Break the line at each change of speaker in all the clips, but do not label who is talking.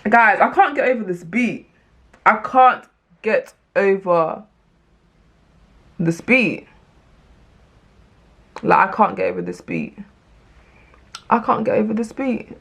Guys, I can't get over this beat. I can't get over this beat. Like, I can't get over this beat. I can't get over this beat.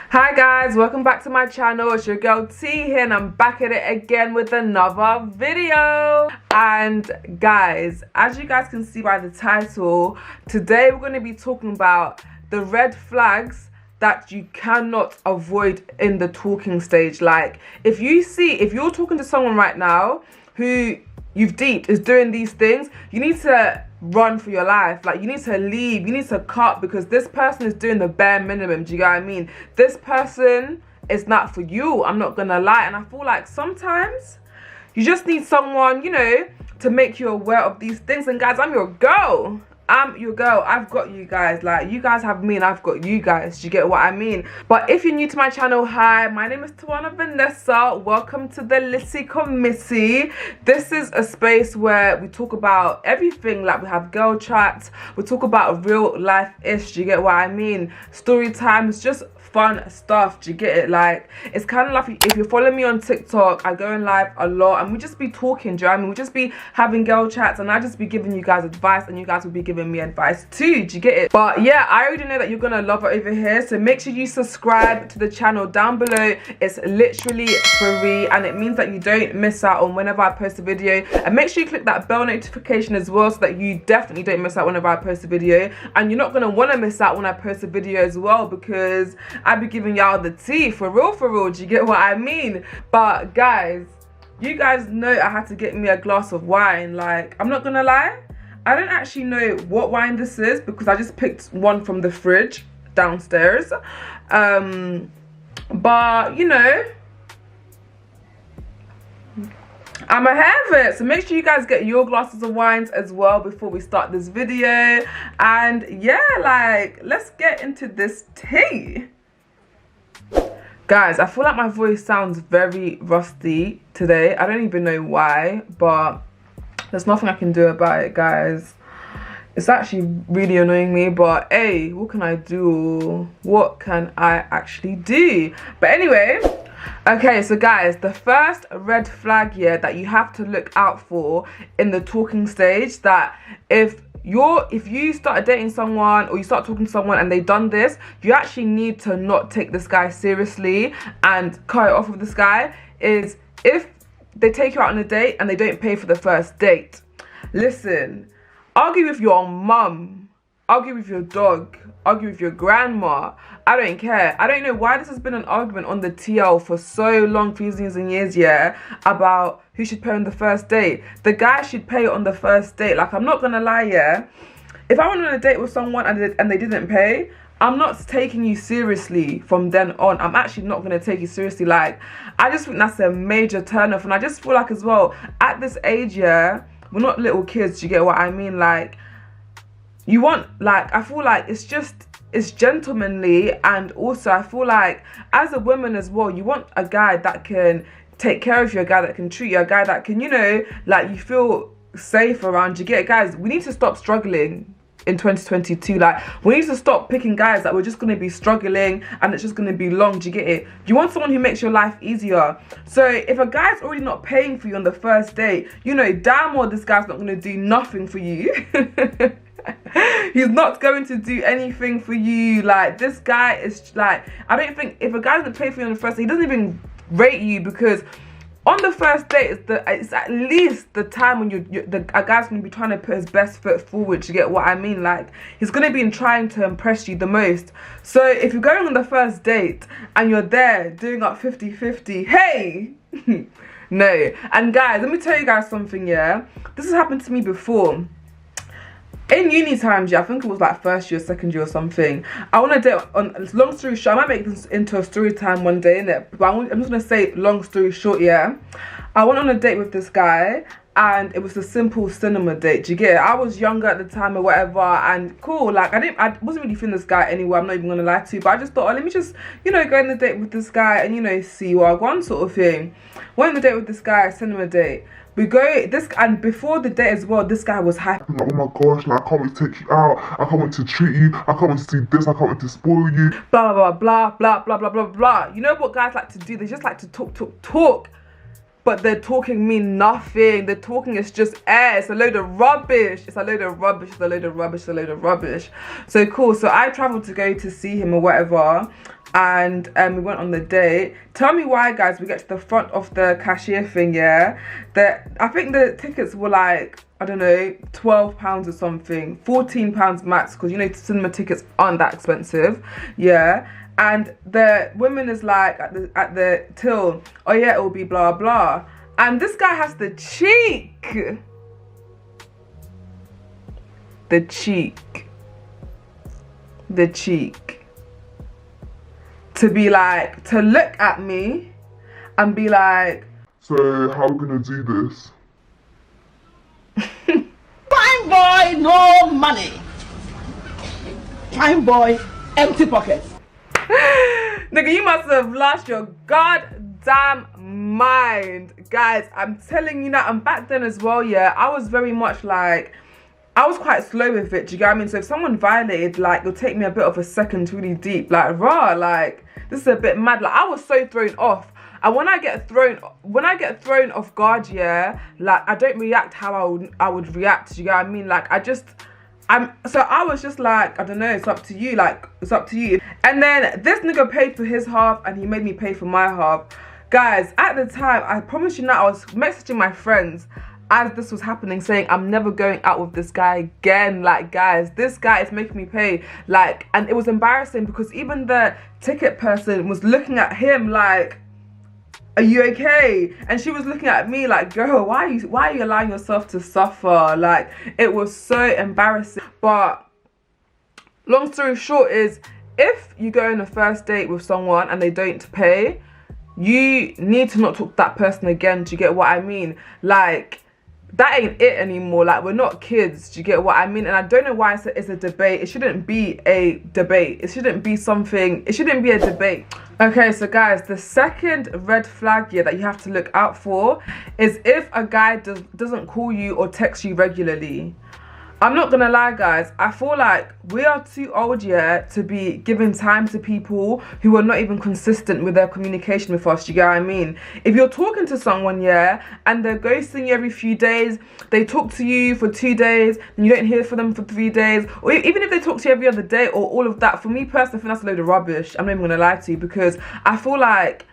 Hi guys, welcome back to my channel. It's your girl T here, and I'm back at it again with another video. And guys, as you guys can see by the title, today we're going to be talking about the red flags that you cannot avoid in the talking stage. Like, if you're talking to someone right now who you've deeped is doing these things, you need to run for your life. Like, you need to leave, you need to cut, because this person is doing the bare minimum. Do you get what I mean? This person is not for you, I'm not gonna lie. And I feel like sometimes you just need someone, you know, to make you aware of these things. And guys, I'm your girl. I've got you guys. Like, you guys have me and I've got you guys. Do you get what I mean? But if you're new to my channel, hi, my name is Tawana Vanessa. Welcome to the Litty Committee. This is a space where we talk about everything. Like, we have girl chats, we talk about real life-ish. Do you get what I mean? Story times, just fun stuff. Do you get it? Like, it's kind of like, if you follow me on TikTok, I go in live a lot and we just be talking. Do you know what I mean? We just be having girl chats and I just be giving you guys advice and you guys will be giving me advice too. Do you get it? But yeah, I already know that you're gonna love it over here, so make sure you subscribe to the channel down below. It's literally free and it means that you don't miss out on whenever I post a video. And make sure you click that bell notification as well, so that you definitely don't miss out whenever I post a video. And you're not gonna want to miss out when I post a video as well, because I be giving y'all the tea for real. Do you get what I mean? But guys, you guys know I had to get me a glass of wine. Like, I'm not gonna lie, I don't actually know what wine this is, because I just picked one from the fridge downstairs. But you know, I'ma have it. So make sure you guys get your glasses of wines as well before we start this video. And yeah, like, let's get into this tea. Guys, I feel like my voice sounds very rusty today. I don't even know why, but there's nothing I can do about it, guys. It's actually really annoying me, but hey, what can I do? What can I actually do? But anyway, okay, so guys, the first red flag here that you have to look out for in the talking stage, that if you start dating someone or you start talking to someone and they've done this, you actually need to not take this guy seriously and cut it off with this guy, is if they take you out on a date and they don't pay for the first date. Listen, argue with your mum, argue with your dog, argue with your grandma, I don't care. I don't know why this has been an argument on the TL for so long, for years and years, yeah, about who should pay on the first date. The guy should pay on the first date. Like, I'm not gonna lie, yeah, if I went on a date with someone and they didn't pay, I'm not taking you seriously from then on. I'm actually not gonna take you seriously. Like, I just think that's a major turn off. And I just feel like, as well, at this age, yeah, we're not little kids. Do you get what I mean? Like, you want, like, I feel like it's gentlemanly. And also I feel like, as a woman as well, you want a guy that can take care of you, a guy that can treat you, a guy that can, you know, like, you feel safe around. You get it? Guys, we need to stop struggling in 2022. Like, we need to stop picking guys that we're just going to be struggling and it's just going to be long. Do you get it? You want someone who makes your life easier. So if a guy's already not paying for you on the first date, you know damn well this guy's not going to do nothing for you. He's not going to do anything for you. Like, this guy is, like, I don't think, if a guy doesn't pay for you on the first date, he doesn't even rate you, because on the first date, it's at least the time when a guy's going to be trying to put his best foot forward. To get what I mean? Like, he's going to be trying to impress you the most. So if you're going on the first date and you're there doing up 50-50, hey, no. And guys, let me tell you guys something, yeah, this has happened to me before. In uni times, yeah, I think it was like first year, second year or something. I want to date on, long story short, I might make this into a story time one day, innit? But I'm just going to say long story short, yeah. I went on a date with this guy and it was a simple cinema date. Do you get it? I was younger at the time or whatever, and cool, like I wasn't really feeling this guy anyway, I'm not even gonna lie to you, but I just thought, oh, let me just, you know, go on the date with this guy and, you know, see what I want, sort of thing. Went on the date with this guy, cinema date. We go this, and before the date as well, this guy was happy.
Like, oh my gosh, like, I can't wait to take you out. I can't wait to treat you. I can't wait to see this. I can't wait to spoil you.
Blah blah blah blah blah blah blah blah. You know what guys like to do? They just like to talk. But their talking mean nothing. Their talking is just air. It's a load of rubbish. It's a load of rubbish. It's a load of rubbish. It's a load of rubbish. So cool. So I travelled to go to see him or whatever, and we went on the date. Tell me why, guys. We get to the front of the cashier thing, yeah. I think the tickets were like, I don't know, £12 or something, £14 max, because you know cinema tickets aren't that expensive, yeah. And the woman is like at the till, oh yeah, it will be blah blah, and this guy has the cheek to be like, to look at me and be like,
so how are we gonna do this?
Fine boy, no money. Fine boy, empty pockets.
Nigga, you must have lost your goddamn mind. Guys, I'm telling you now, and back then as well, yeah, I was very much like, I was quite slow with it, do you get what I mean? So if someone violated, like, it'll take me a bit of a second to really deep, like, raw, like, this is a bit mad. Like, I was so thrown off. And when I get thrown off guard, yeah, like, I don't react how I would react, do you get what I mean? Like, so I was just like, I don't know, it's up to you, like, it's up to you. And then this nigga paid for his half and he made me pay for my half. Guys, at the time, I promise you now, I was messaging my friends as this was happening, saying I'm never going out with this guy again. Like, guys, this guy is making me pay. Like, and it was embarrassing because even the ticket person was looking at him like, are you okay? And she was looking at me like, girl, why are you allowing yourself to suffer? Like, it was so embarrassing. But long story short is, if you go on a first date with someone and they don't pay, you need to not talk to that person again. Do you get what I mean? Like, that ain't it anymore. Like, we're not kids. Do you get what I mean? And I don't know why it's a debate. It shouldn't be a debate. It shouldn't be a debate. Okay, so guys, the second red flag here that you have to look out for is if a guy doesn't call you or text you regularly. I'm not gonna lie, guys, I feel like we are too old yet to be giving time to people who are not even consistent with their communication with us. You get what I mean? If you're talking to someone, yeah, and they're ghosting you every few days, they talk to you for 2 days, and you don't hear from them for 3 days, or even if they talk to you every other day or all of that, for me personally, I think that's a load of rubbish. I'm not even gonna lie to you, because I feel like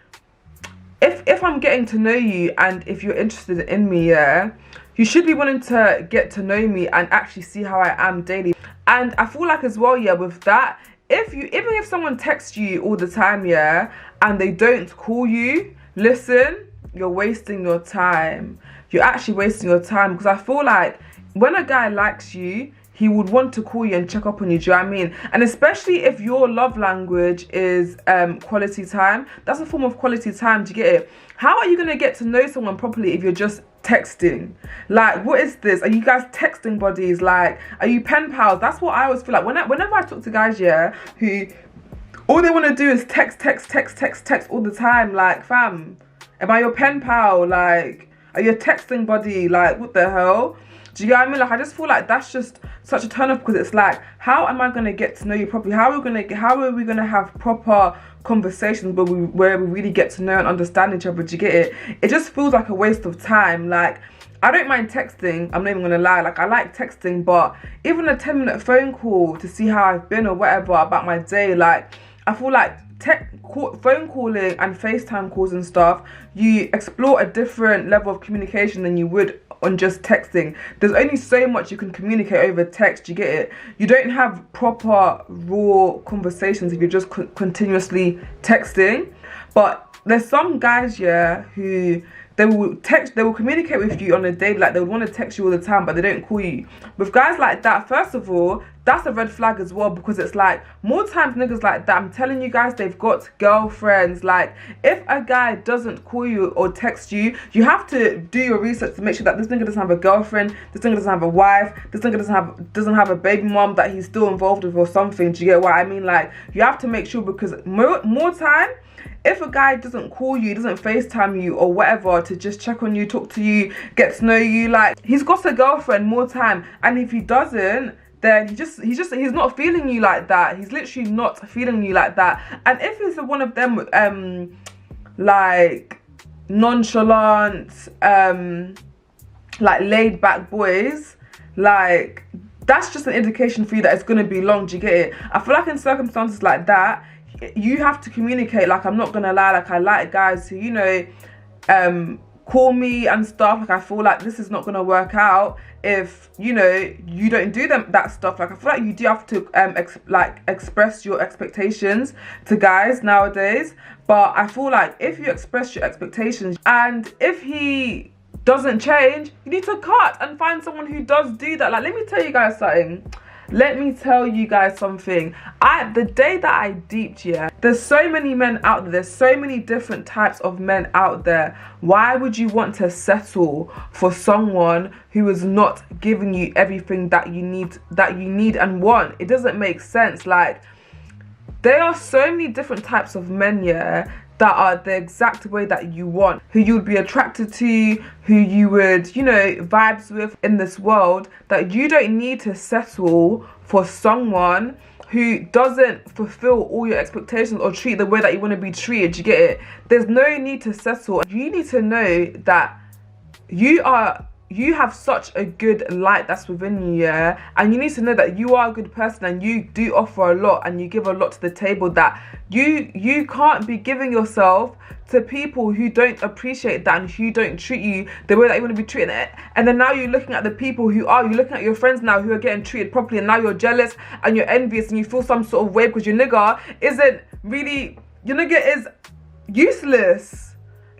if I'm getting to know you and if you're interested in me, yeah, you should be willing to get to know me and actually see how I am daily. And I feel like as well, yeah, with that, even if someone texts you all the time, yeah, and they don't call you, listen, you're wasting your time. You're actually wasting your time, because I feel like when a guy likes you, he would want to call you and check up on you, do you know what I mean? And especially if your love language is quality time, that's a form of quality time, do you get it? How are you going to get to know someone properly if you're just texting? Like, what is this? Are you guys texting buddies? Like, are you pen pals? That's what I always feel like. Whenever I talk to guys, yeah, who all they want to do is text all the time. Like, fam, am I your pen pal? Like, are you a texting buddy? Like, what the hell? Do you get what I mean? Like, I just feel like that's just such a turn off, because it's like, how am I going to get to know you properly? How are we going to have proper conversations where we really get to know and understand each other? Do you get it? It just feels like a waste of time. Like, I don't mind texting, I'm not even gonna lie, like, I like texting, but even a 10-minute phone call to see how I've been or whatever about my day, like, I feel like phone calling and FaceTime calls and stuff, you explore a different level of communication than you would on just texting. There's only so much you can communicate over text, you get it? You don't have proper raw conversations if you're just continuously texting. But there's some guys, yeah, who they will communicate with you on a day, like they would want to text you all the time, but they don't call you. With guys like that, first of all, that's a red flag as well, because it's like, more times niggas like that, I'm telling you guys, they've got girlfriends. Like, if a guy doesn't call you or text you, you have to do your research to make sure that this nigga doesn't have a girlfriend, this nigga doesn't have a wife, this nigga doesn't have a baby mom that he's still involved with or something. Do you get what I mean? Like, you have to make sure, because more time, if a guy doesn't call you, doesn't FaceTime you or whatever to just check on you, talk to you, get to know you, like, he's got a girlfriend more time. And if he doesn't, then he's not feeling you like that. He's literally not feeling you like that. And if he's one of them like nonchalant, like laid back boys, like, that's just an indication for you that it's gonna be long. Do you get it? I feel like in circumstances like that, you have to communicate. Like, I'm not gonna lie, like, I like guys who, you know, call me and stuff. Like, I feel like this is not gonna work out if, you know, you don't do that stuff. Like, I feel like you do have to express your expectations to guys nowadays. But I feel like if you express your expectations, and if he doesn't change, you need to cut and find someone who does do that. Like, let me tell you guys something. The day that I deeped, yeah, there's so many men out there, there's so many different types of men out there. Why would you want to settle for someone who is not giving you everything that you need and want? It doesn't make sense. Like, there are so many different types of men, yeah, that are the exact way that you want, who you would be attracted to, who you would, you know, vibes with in this world, that you don't need to settle for someone who doesn't fulfill all your expectations or treat the way that you want to be treated. You get it? There's no need to settle. You need to know that you have such a good light that's within you, yeah, and you need to know that you are a good person and you do offer a lot and you give a lot to the table, that you can't be giving yourself to people who don't appreciate that and who don't treat you the way that you want to be treated. And then now you're looking at the people you're looking at your friends now who are getting treated properly, and now you're jealous and you're envious and you feel some sort of way because your nigga is useless.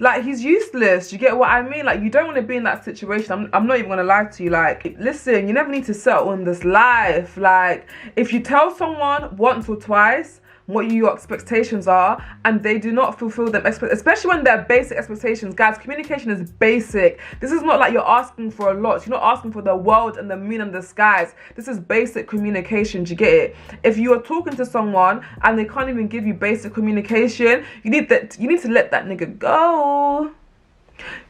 Like, he's useless. You get what I mean? Like, you don't want to be in that situation. I'm not even gonna lie to you. Like, listen, you never need to settle in this life. Like, if you tell someone once or twice what your expectations are and they do not fulfill them, especially when they're basic expectations, guys, communication is basic. This is not like you're asking for a lot. You're not asking for the world and the moon and the skies. This is basic communication. Do you get it? If you are talking to someone and they can't even give you basic communication, you need to let that nigga go.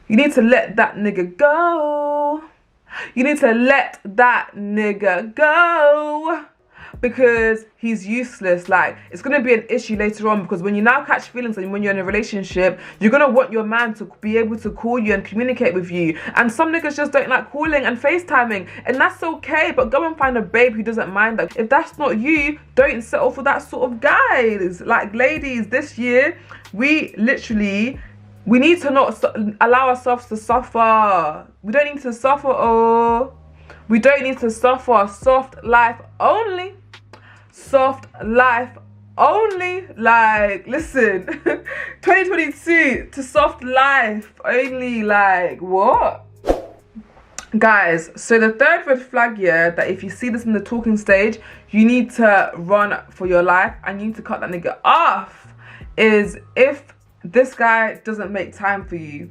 You need to let that nigga go. You need to let that nigga go. Because he's useless. Like, it's going to be an issue later on, because when you now catch feelings and when you're in a relationship, you're going to want your man to be able to call you and communicate with you. And some niggas just don't like calling and FaceTiming, and that's okay, but go and find a babe who doesn't mind that. If that's not you, don't settle for that sort of guys. Like, ladies, this year, we need to not allow ourselves to suffer. We don't need to suffer, we don't need to suffer. Soft life only. Soft life only. Like, listen, 2022 to soft life only. Like, what? Guys, so the third red flag, yeah, that if you see this in the talking stage, you need to run for your life and you need to cut that nigga off, is if this guy doesn't make time for you.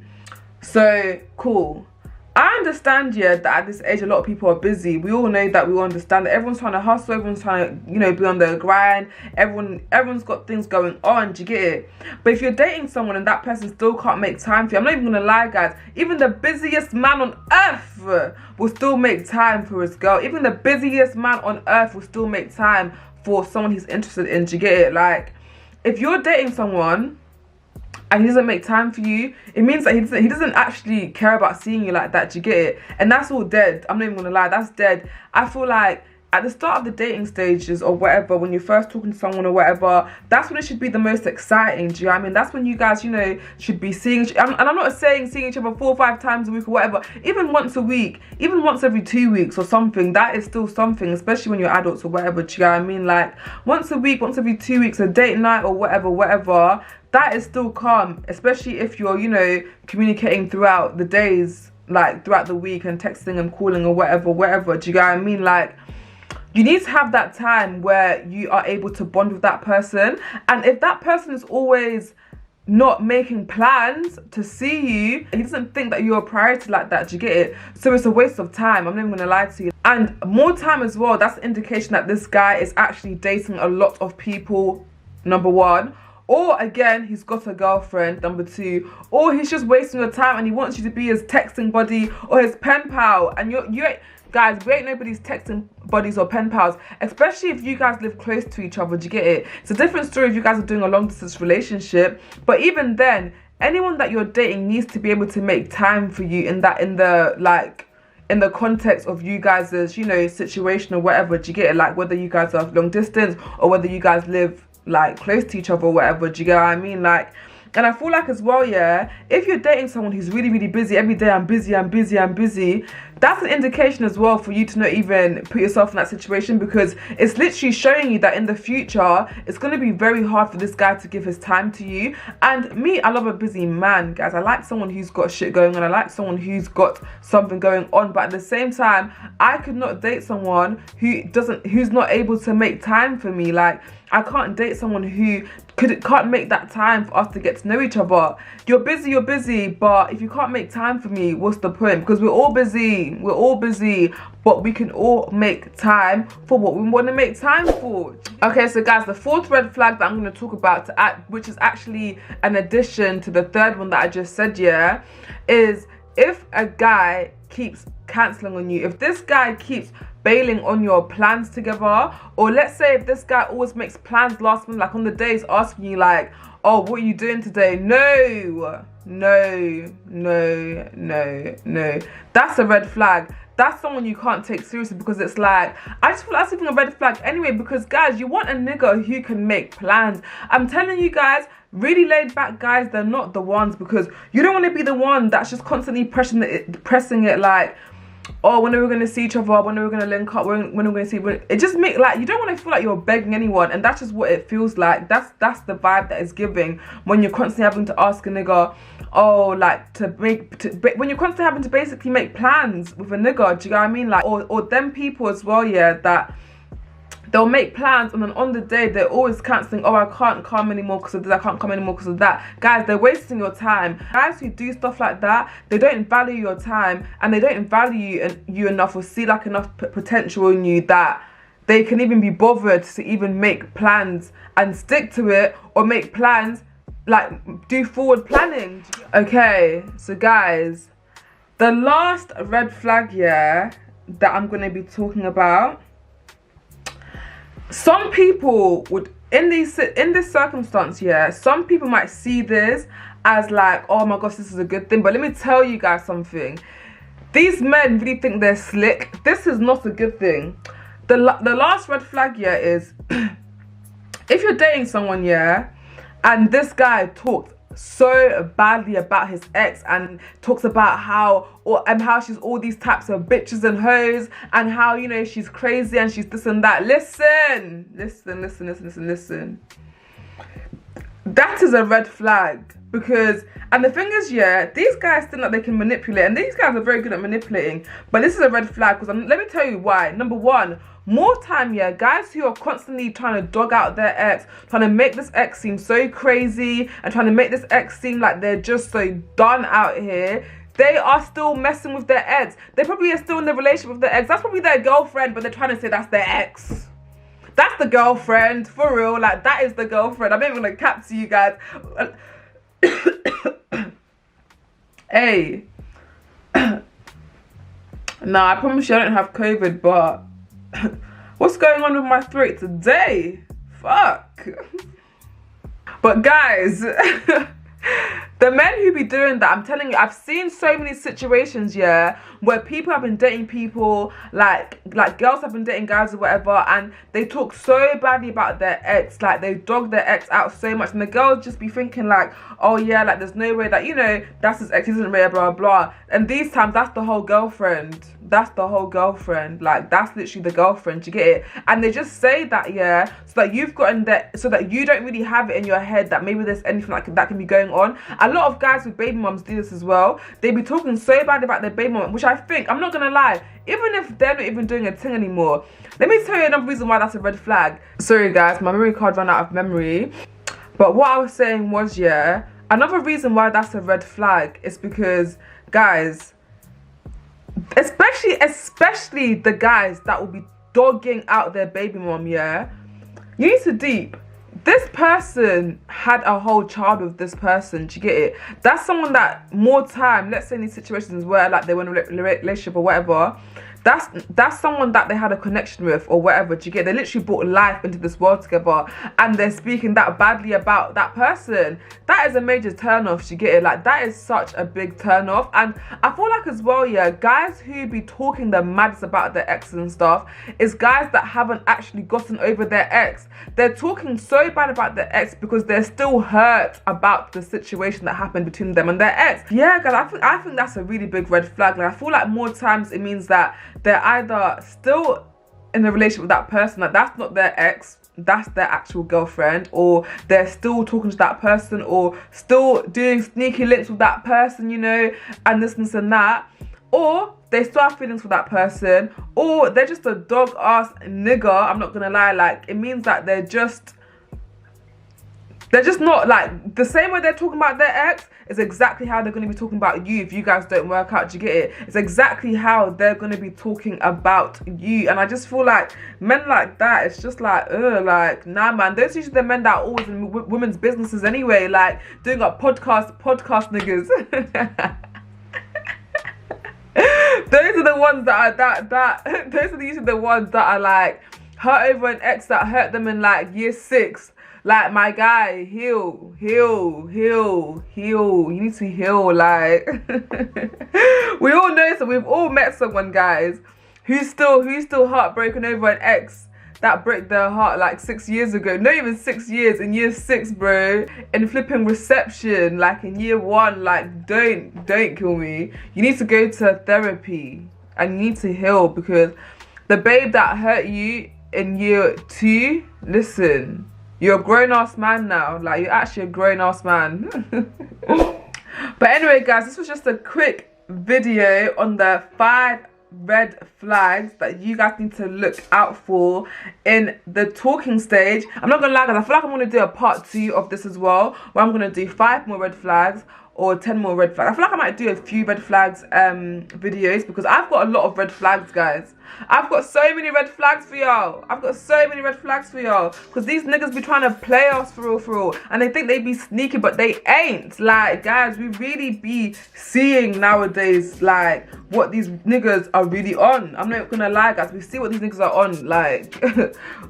So, cool. I understand, yeah, that at this age a lot of people are busy. We all know that. We all understand that everyone's trying to hustle, everyone's trying to, you know, be on the grind. Everyone's got things going on. Do you get it? But if you're dating someone and that person still can't make time for you, I'm not even gonna lie, guys, even the busiest man on earth will still make time for his girl. Even the busiest man on earth will still make time for someone he's interested in. Do you get it? Like, if you're dating someone and he doesn't make time for you, it means that he doesn't actually care about seeing you like that. Do you get it? And that's all dead. I'm not even gonna lie, that's dead. I feel like at the start of the dating stages or whatever, when you're first talking to someone or whatever, that's when it should be the most exciting. Do you know what I mean? That's when you guys, you know, should be seeing and I'm not saying seeing each other 4 or 5 times a week or whatever, even once a week, even once every 2 weeks or something. That is still something, especially when you're adults or whatever. Do you know what I mean? Like, once a week, once every 2 weeks, a date night or whatever, that is still calm, especially if you're, you know, communicating throughout the days, like throughout the week, and texting and calling or whatever. Do you get what I mean? Like, you need to have that time where you are able to bond with that person. And if that person is always not making plans to see you, he doesn't think that you're a priority like that. Do you get it? So it's a waste of time. I'm not even gonna lie to you. And more time as well, that's an indication that this guy is actually dating a lot of people, number one. Or again, he's got a girlfriend, number two. Or he's just wasting your time and he wants you to be his texting buddy or his pen pal. And you ain't, guys, we ain't nobody's texting buddies or pen pals, especially if you guys live close to each other. Do you get it? It's a different story if you guys are doing a long distance relationship. But even then, anyone that you're dating needs to be able to make time for you in the context of you guys' you know, situation or whatever. Do you get it? Like, whether you guys are long distance or whether you guys live like close to each other or whatever. Do you get what I mean? Like, and I feel like as well, yeah, if you're dating someone who's really busy every day, I'm busy, that's an indication as well for you to not even put yourself in that situation, because it's literally showing you that in the future it's going to be very hard for this guy to give his time to you. And me, I love a busy man, guys. I like someone who's got shit going on. I like someone who's got something going on. But at the same time, I could not date someone who's not able to make time for me. Like, I can't date someone who can't make that time for us to get to know each other. You're busy, but if you can't make time for me, what's the point? Because we're all busy, but we can all make time for what we want to make time for. Okay, so guys, the fourth red flag that I'm going to talk about, which is actually an addition to the third one that I just said, yeah, is if a guy keeps cancelling on you. If this guy keeps bailing on your plans together, or let's say if this guy always makes plans last minute, like on the days asking you like, oh, what are you doing today? No, that's a red flag. That's someone you can't take seriously, because it's like, I just feel like that's even a red flag anyway. Because guys, you want a nigga who can make plans. I'm telling you guys, really laid back guys, they're not the ones, because you don't want to be the one that's just constantly pressing it like, oh, when are we going to see each other, when are we going to link up, when are we going to see, it just make like, you don't want to feel like you're begging anyone. And that's just what it feels like. That's the vibe that it's giving when you're constantly having to ask a nigga, oh, like when you're constantly having to basically make plans with a nigga. Do you know what I mean? Like, or them people as well, yeah, that they'll make plans and then on the day they're always cancelling. Oh, I can't come anymore because of this, I can't come anymore because of that. Guys, they're wasting your time. Guys who do stuff like that, they don't value your time, and they don't value you enough, or see like enough potential in you that they can even be bothered to even make plans and stick to it, or make plans, like do forward planning. Okay, so guys, the last red flag, yeah, that I'm going to be talking about, some people would, in this circumstance, yeah, some people might see this as like, oh my gosh, this is a good thing. But let me tell you guys something. These men really think they're slick. This is not a good thing. The last red flag, yeah, is if you're dating someone, yeah, and this guy talks so badly about his ex and talks about how she's all these types of bitches and hoes, and how, you know, she's crazy and she's this and that. Listen. That is a red flag. Because, and the thing is, yeah, these guys think that they can manipulate, and these guys are very good at manipulating, but this is a red flag. Because let me tell you why. Number one, more time, yeah, guys who are constantly trying to dog out their ex, trying to make this ex seem so crazy, and trying to make this ex seem like they're just so done out here, they are still messing with their ex. They probably are still in the relationship with their ex. That's probably their girlfriend, but they're trying to say that's their ex. That's the girlfriend, for real. Like, that is the girlfriend. I'm not even gonna cap to you guys. Hey. Nah, I promise you I don't have COVID, but what's going on with my throat today? Fuck. But guys, The men who be doing that, I'm telling you, I've seen so many situations, yeah, where people have been dating people, like girls have been dating guys or whatever, and they talk so badly about their ex, like they dog their ex out so much, and the girls just be thinking like, oh yeah, like there's no way that, you know, that's his ex, isn't real, blah blah. And these times, that's the whole girlfriend. That's the whole girlfriend. Like, that's literally the girlfriend. You get it? And they just say that, yeah, so that you've gotten that, so that you don't really have it in your head that maybe there's anything like that can be going on. A lot of guys with baby mums do this as well. They be talking so bad about their baby mum, which I think, I'm not gonna lie, even if they're not even doing a thing anymore, let me tell you another reason why that's a red flag. Sorry guys, my memory card ran out of memory. But what I was saying was, yeah, another reason why that's a red flag is because, guys, especially the guys that will be dogging out their baby mom, yeah, you need to deep. This person had a whole child with this person. Do you get it? That's someone that more time, let's say in these situations where like they were in a relationship or whatever, that's someone that they had a connection with or whatever. Do you get it? They literally brought life into this world together, and they're speaking that badly about that person. That is a major turn off. Do you get it? Like, that is such a big turn off. And I feel like as well, yeah, guys who be talking the maddest about their exes and stuff is guys that haven't actually gotten over their ex. They're talking so bad about their ex because they're still hurt about the situation that happened between them and their ex. Yeah, guys, I think that's a really big red flag. Like, I feel like more times it means that they're either still in a relationship with that person, like that's not their ex, that's their actual girlfriend, or they're still talking to that person, or still doing sneaky links with that person, you know, and this and that, or they still have feelings for that person, or they're just a dog ass nigger. I'm not gonna lie, like it means that they're just not, like, the same way they're talking about their ex is exactly how they're going to be talking about you if you guys don't work out. Do you get it? It's exactly how they're going to be talking about you. And I just feel like men like that, it's just like, ugh, like, nah, man. Those are usually the men that are always in women's businesses anyway, like doing a podcast niggas. Those are the ones that are those are usually the ones that are like hurt over an ex that hurt them in like year 6. Like, my guy, heal. You need to heal. Like, we all know, so we've all met someone, guys, who's still heartbroken over an ex that broke their heart like 6 years ago. Not even 6 years, in year 6, bro. In flipping reception, like in year 1. Like, don't kill me. You need to go to therapy and you need to heal, because the babe that hurt you in year 2, listen, you're a grown-ass man now. Like, you're actually a grown-ass man. But anyway, guys, this was just a quick video on the 5 red flags that you guys need to look out for in the talking stage. I'm not gonna lie, guys, I feel like I'm gonna do a part 2 of this as well, where I'm gonna do 5 more red flags or 10 more red flags. I feel like I might do a few red flags videos, because I've got a lot of red flags, guys. I've got so many red flags for y'all. Because these niggas be trying to play us for real. And they think they be sneaky, but they ain't. Like, guys, we really be seeing nowadays, like, what these niggas are really on. I'm not gonna lie, guys. We see what these niggas are on. Like,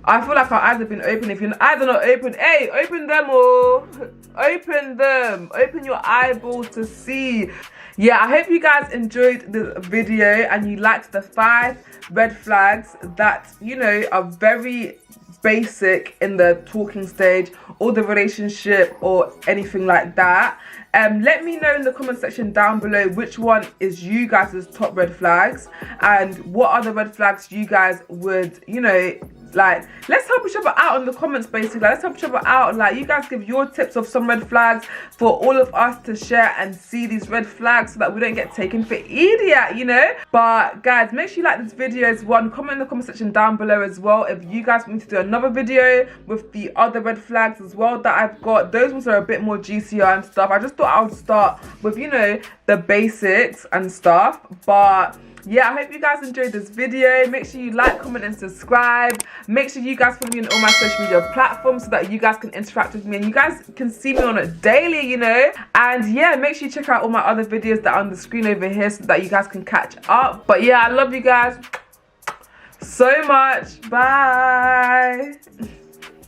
I feel like our eyes have been open. If your eyes are not open, hey, open them, or open them. Open your eyeballs to see. Yeah, I hope you guys enjoyed this video and you liked the 5 red flags that, you know, are very basic in the talking stage or the relationship or anything like that. Let me know in the comment section down below which one is you guys' top red flags, and what other red flags you guys would, you know, like, let's help each other out in the comments, basically. Let's help each other out. Like, you guys give your tips of some red flags for all of us to share and see these red flags, so that we don't get taken for idiot, you know. But guys, make sure you like this video as well. Comment in the comment section down below as well if you guys want me to do another video with the other red flags as well that I've got. Those ones are a bit more juicier and stuff. I just thought I would start with, you know, the basics and stuff. But yeah, I hope you guys enjoyed this video. Make sure you like, comment and subscribe. Make sure you guys follow me on all my social media platforms so that you guys can interact with me and you guys can see me on it daily, you know. And yeah, make sure you check out all my other videos that are on the screen over here so that you guys can catch up. But yeah, I love you guys so much. Bye.